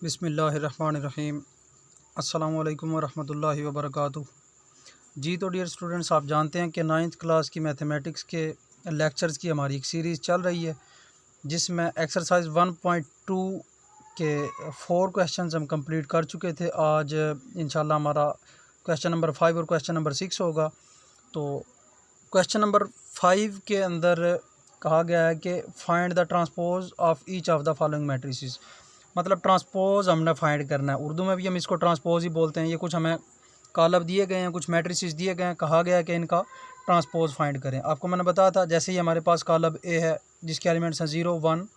बिस्मिल्लाहिर्रहमानिर्रहीम। अस्सलामु अलैकुम वरहमतुल्लाहि वबरकातुहू। जी तो डियर स्टूडेंट्स, आप जानते हैं कि नाइन्थ क्लास की मैथमेटिक्स के लेक्चर्स की हमारी एक सीरीज़ चल रही है जिसमें एक्सरसाइज 1.2 के 4 क्वेश्चंस हम कंप्लीट कर चुके थे। आज इंशाल्लाह हमारा क्वेश्चन नंबर 5 और क्वेश्चन नंबर 6 होगा। तो क्वेश्चन नंबर 5 के अंदर कहा गया है कि find the transpose of each of the following matrices. मतलब ट्रांसपोज हमने फाइंड करना है। उर्दू में भी हम इसको ट्रांसपोज ही बोलते हैं। ये कुछ हमें कॉलम दिए गए हैं, कुछ मैट्रिसेस दिए गए हैं, कहा गया है कि इनका ट्रांसपोज फाइंड करें। आपको मैंने बताया था, जैसे ही हमारे पास कॉलम ए है जिसके एलिमेंट्स हैं 0, 1,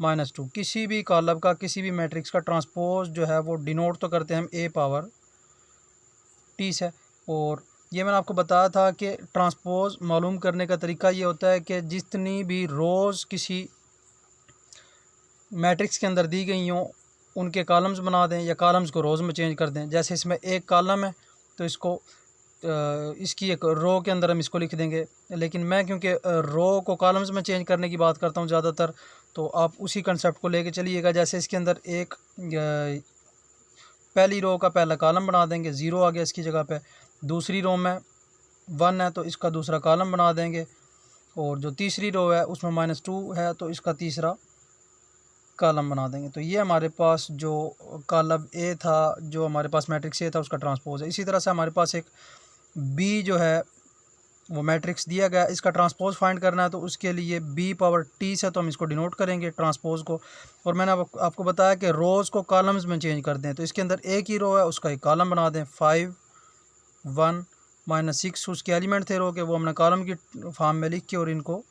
-2। किसी भी कॉलम का, किसी भी मैट्रिक्स का ट्रांसपोज जो है वो डिनोट तो करते हैं हम a पावर t से। और ये मैंने आपको बताया था कि ट्रांसपोज मालूम करने का तरीका ये होता है कि जितनी भी रोज़ किसी मैट्रिक्स के अंदर दी गई हों उनके कॉलम्स बना दें या कॉलम्स को रोज़ में चेंज कर दें। जैसे इसमें एक कॉलम है तो इसको इसकी एक रो के अंदर हम इसको लिख देंगे, लेकिन मैं क्योंकि रो को कॉलम्स में चेंज करने की बात करता हूँ ज़्यादातर, तो आप उसी कंसेप्ट को लेके चलिएगा। जैसे इसके अंदर एक पहली रो का पहला कॉलम बना देंगे, 0 आ गया इसकी जगह पे। दूसरी रो में 1 है तो इसका दूसरा कॉलम बना देंगे, और जो तीसरी रो है उसमें -2 है तो इसका तीसरा कॉलम बना देंगे। तो ये हमारे पास जो कॉलम ए था, जो हमारे पास मैट्रिक्स ए था, उसका ट्रांसपोज है। इसी तरह से हमारे पास एक बी जो है वो मैट्रिक्स दिया गया, इसका ट्रांसपोज फाइंड करना है तो उसके लिए बी पावर टी से तो हम इसको डिनोट करेंगे ट्रांसपोज को। और मैंने आपको बताया कि रोज़ को कॉलम्स में चेंज कर दें। तो इसके अंदर एक ही रो है, उसका एक कॉलम बना दें। 5, 1, -6 उसके एलिमेंट थे रो के, वो हमने कॉलम की फॉर्म में लिख के और इनको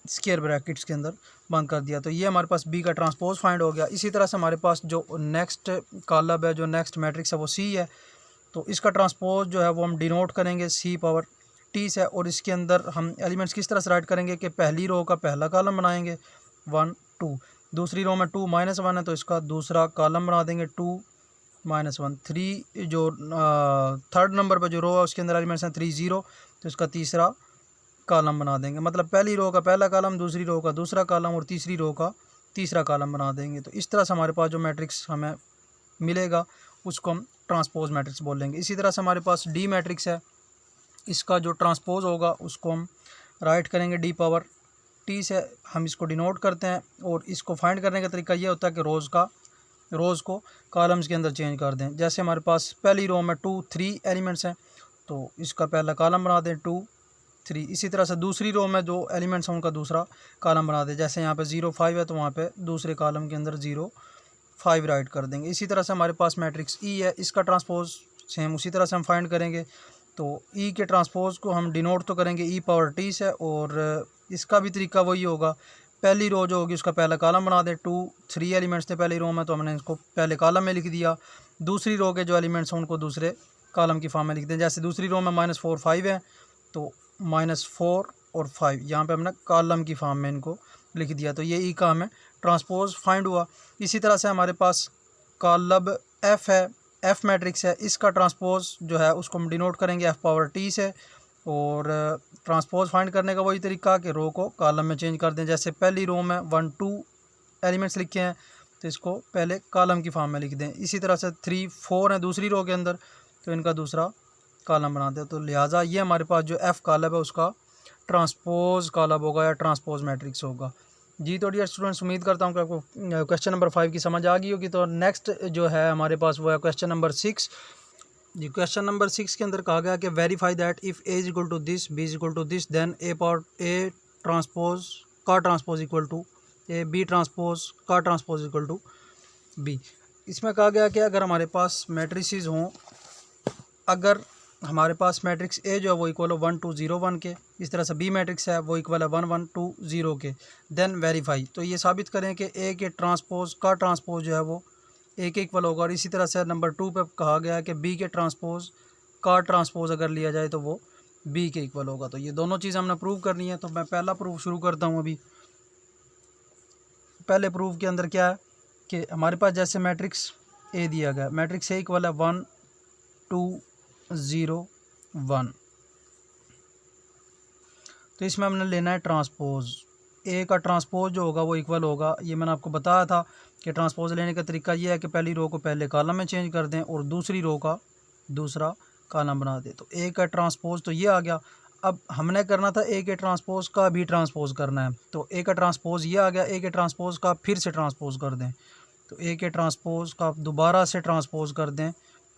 स्क्वायर ब्रैकेट्स के अंदर बंद कर दिया। तो ये हमारे पास बी का ट्रांसपोज फाइंड हो गया। इसी तरह से हमारे पास जो नेक्स्ट कॉलम है, जो नेक्स्ट मैट्रिक्स है वो सी है, तो इसका ट्रांसपोज जो है वो हम डिनोट करेंगे सी पावर टी से। और इसके अंदर हम एलिमेंट्स किस तरह से राइट करेंगे कि पहली रो का पहला कॉलम बनाएंगे 1, 2। दूसरी रो में 2 -1 है तो इसका दूसरा कॉलम बना देंगे 2, -1। 3 जो थर्ड नंबर पर जो रो है उसके अंदर एलिमेंट्स हैं 3, 0, तो इसका तीसरा कॉलम बना देंगे। मतलब पहली रो का पहला कॉलम, दूसरी रो का दूसरा कॉलम और तीसरी रो का तीसरा कॉलम बना देंगे। तो इस तरह से हमारे पास जो मैट्रिक्स हमें मिलेगा उसको हम ट्रांसपोज मैट्रिक्स बोल लेंगे। इसी तरह से हमारे पास डी मैट्रिक्स है, इसका जो ट्रांसपोज होगा उसको हम राइट करेंगे डी पावर टी से। हम इसको डिनोट करते हैं और इसको फाइंड करने का तरीका ये होता है कि रोज़ को कॉलम्स के अंदर चेंज कर दें। जैसे हमारे पास पहली रो में 2, 3 एलिमेंट्स हैं तो इसका पहला कॉलम बना दें 2, 3। इसी तरह से दूसरी रो में जो एलिमेंट्स हैं उनका दूसरा कॉलम बना दें। जैसे यहाँ पे 0, 5 है तो वहाँ पे दूसरे कॉलम के अंदर 0, 5 राइट कर देंगे। इसी तरह से हमारे पास मैट्रिक्स ई है, इसका ट्रांसपोज सेम उसी तरह से हम फाइंड करेंगे। तो ई के ट्रांसपोज को हम डिनोट तो करेंगे ई पावर टी से, और इसका भी तरीका वही होगा। पहली रो जो होगी उसका पहला कॉलम बना दें। 2, 3 एलिमेंट्स थे पहली रो में तो हमने इसको पहले कॉलम में लिख दिया। दूसरी रो के जो एलिमेंट्स हैं उनको दूसरे कॉलम की फॉर्म में लिख दें। जैसे दूसरी रो में -4, 5 है तो -4 और 5 यहाँ पे हमने कॉलम की फॉर्म में इनको लिख दिया। तो ये ई का हमें ट्रांसपोज फाइंड हुआ। इसी तरह से हमारे पास कॉलम एफ़ है, एफ़ मैट्रिक्स है, इसका ट्रांसपोज जो है उसको हम डिनोट करेंगे एफ़ पावर टी से। और ट्रांसपोज फाइंड करने का वही तरीका कि रो को कॉलम में चेंज कर दें। जैसे पहली रो में 1, 2 एलिमेंट्स लिखे हैं तो इसको पहले कॉलम की फॉर्म में लिख दें। इसी तरह से 3, 4 है दूसरी रो के अंदर तो इनका दूसरा कॉलम बना दें। तो लिहाजा ये हमारे पास जो एफ़ कॉलम है उसका ट्रांसपोज कॉलम होगा या ट्रांसपोज मैट्रिक्स होगा। जी तो डियर स्टूडेंट्स, उम्मीद करता हूँ कि आपको क्वेश्चन नंबर 5 की समझ आ गई होगी। तो नेक्स्ट जो है हमारे पास वो है क्वेश्चन नंबर 6। जी क्वेश्चन नंबर 6 के अंदर कहा गया कि verify that if A is equal to this, B is equal to this, then A transpose का transpose equal to A, B transpose का ट्रांसपोज इक्वल टू बी। इसमें कहा गया कि अगर हमारे पास मैट्रिसेस हों, अगर हमारे पास मैट्रिक्स ए जो है वो इक्वल हो 1, 2, 0, 1 के, इस तरह से बी मैट्रिक्स है वो इक्वल है 1, 1, 2, 0 के, देन वेरीफाई। तो ये साबित करें कि ए के ट्रांसपोज का ट्रांसपोज जो है वो ए के इक्वल होगा। और इसी तरह से नंबर 2 पे कहा गया है कि बी के ट्रांसपोज का ट्रांसपोज अगर लिया जाए तो वो बी के इक्वल होगा। तो ये दोनों चीज़ हमने प्रूव करनी है। तो मैं पहला प्रूफ शुरू करता हूँ। अभी पहले प्रूफ के अंदर क्या है कि हमारे पास जैसे मैट्रिक्स ए दिया गया, मैट्रिक्स ए इक्वल है 1, 2, 0, 1। तो इसमें हमने लेना है ट्रांसपोज। ए का ट्रांसपोज जो होगा वो इक्वल होगा, ये मैंने आपको बताया था कि ट्रांसपोज लेने का तरीका ये है कि पहली रो को पहले कॉलम में चेंज कर दें और दूसरी रो का दूसरा कॉलम बना दें। तो ए का ट्रांसपोज तो ये आ गया। अब हमने करना था ए के ट्रांसपोज का भी ट्रांसपोज करना है, तो ए का ट्रांसपोज ये आ गया। ए के ट्रांसपोज का फिर से ट्रांसपोज कर दें, तो ए के ट्रांसपोज का दोबारा से ट्रांसपोज कर दें,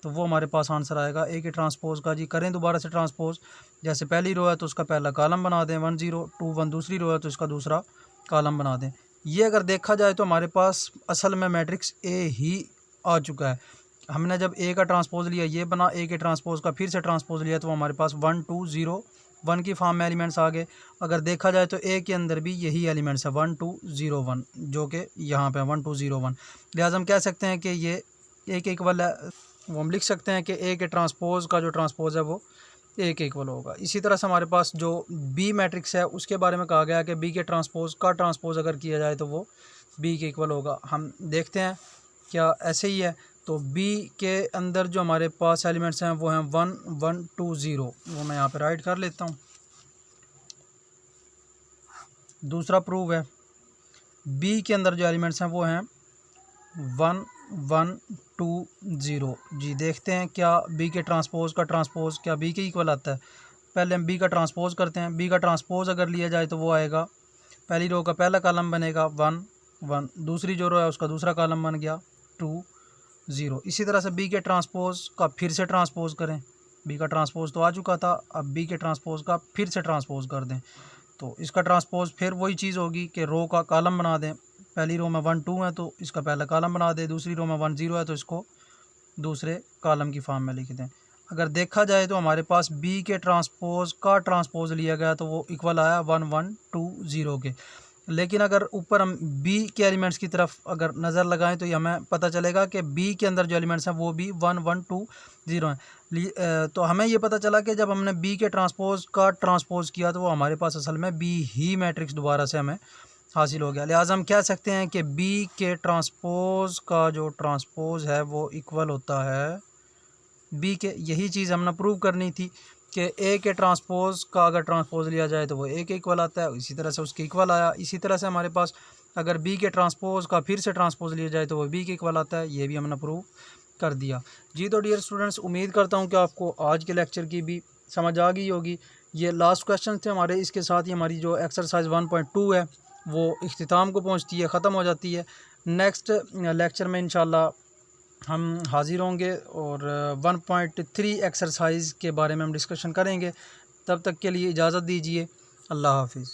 तो वो हमारे पास आंसर आएगा। ए के ट्रांसपोज का जी करें दोबारा से ट्रांसपोज। जैसे पहली रो है तो उसका पहला कॉलम बना दें 1 0 2 1, दूसरी रो है तो इसका दूसरा कॉलम बना दें। ये अगर देखा जाए तो हमारे पास असल में मैट्रिक्स ए ही आ चुका है। हमने जब ए का ट्रांसपोज लिया ये बना, ए के ट्रांसपोज का फिर से ट्रांसपोज लिया तो हमारे पास 1 2 0 1 की फॉर्म में एलिमेंट्स आ गए। अगर देखा जाए तो ए के अंदर भी यही एलिमेंट्स है 1 2 0 1, जो कि यहाँ पे 1 2 0 1। लिहाजा हम कह सकते हैं कि ये ए के इक्वल है। वो हम लिख सकते हैं कि ए के ट्रांसपोज का जो ट्रांसपोज है वो ए के इक्वल होगा। इसी तरह से हमारे पास जो बी मैट्रिक्स है उसके बारे में कहा गया कि बी के ट्रांसपोज का ट्रांसपोज अगर किया जाए तो वो बी के इक्वल होगा। हम देखते हैं क्या ऐसे ही है। तो बी के अंदर जो हमारे पास एलिमेंट्स हैं वो हैं 1 1 2 0, वो मैं यहाँ पे राइट कर लेता हूँ। दूसरा प्रूव है, बी के अंदर जो एलिमेंट्स हैं वो हैं 1 1 2 0। जी देखते हैं क्या बी के ट्रांसपोज का ट्रांसपोज क्या बी के इक्वल आता है। पहले हम बी का ट्रांसपोज करते हैं। बी का ट्रांसपोज अगर लिया जाए तो वो आएगा, पहली रो का पहला कॉलम बनेगा 1 1, दूसरी जो रो है उसका दूसरा कॉलम बन गया 2 0। इसी तरह से बी के ट्रांसपोज का फिर से ट्रांसपोज करें। बी का ट्रांसपोज तो आ चुका था, अब बी के ट्रांसपोज का फिर से ट्रांसपोज कर दें, तो इसका ट्रांसपोज फिर वही चीज़ होगी कि रो का कॉलम बना दें। पहली रो में 1 2 है तो इसका पहला कॉलम बना दें, दूसरी रो में 1 0 है तो इसको दूसरे कॉलम की फॉर्म में लिख दें। अगर देखा जाए तो हमारे पास बी के ट्रांसपोज का ट्रांसपोज लिया गया तो वो इक्वल आया 1 1 2 0 के। लेकिन अगर ऊपर हम बी के एलिमेंट्स की तरफ अगर नज़र लगाएं तो ये हमें पता चलेगा कि बी के अंदर जो एलिमेंट्स हैं वो भी 1 1 2 0 हैं। तो हमें ये पता चला कि जब हमने बी के ट्रांसपोज का ट्रांसपोज किया तो वो हमारे पास असल में बी ही मैट्रिक्स दोबारा से हमें हासिल हो गया। लिहाजा हम कह सकते हैं कि बी के ट्रांसपोज का जो ट्रांसपोज है वो इक्वल होता है बी के। यही चीज़ हमने प्रूव करनी थी कि ए के ट्रांसपोज का अगर ट्रांसपोज लिया जाए तो वो ए के इक्वल आता है, इसी तरह से उसके इक्वल आया। इसी तरह से हमारे पास अगर बी के ट्रांसपोज का फिर से ट्रांसपोज लिया जाए तो वो बी के इक्वल आता है, ये भी हमने प्रूव कर दिया। जी तो डियर स्टूडेंट्स, उम्मीद करता हूँ कि आपको आज के लेक्चर की भी समझ आ गई होगी। ये लास्ट क्वेश्चन थे हमारे, इसके साथ ही हमारी जो एक्सरसाइज 1.2 है वो इख्तिताम को पहुँचती है, ख़त्म हो जाती है। नेक्स्ट लेक्चर में इंशाल्लाह हम हाज़िर होंगे और 1.3 एक्सरसाइज के बारे में हम डिस्कशन करेंगे। तब तक के लिए इजाज़त दीजिए। अल्लाह हाफिज़।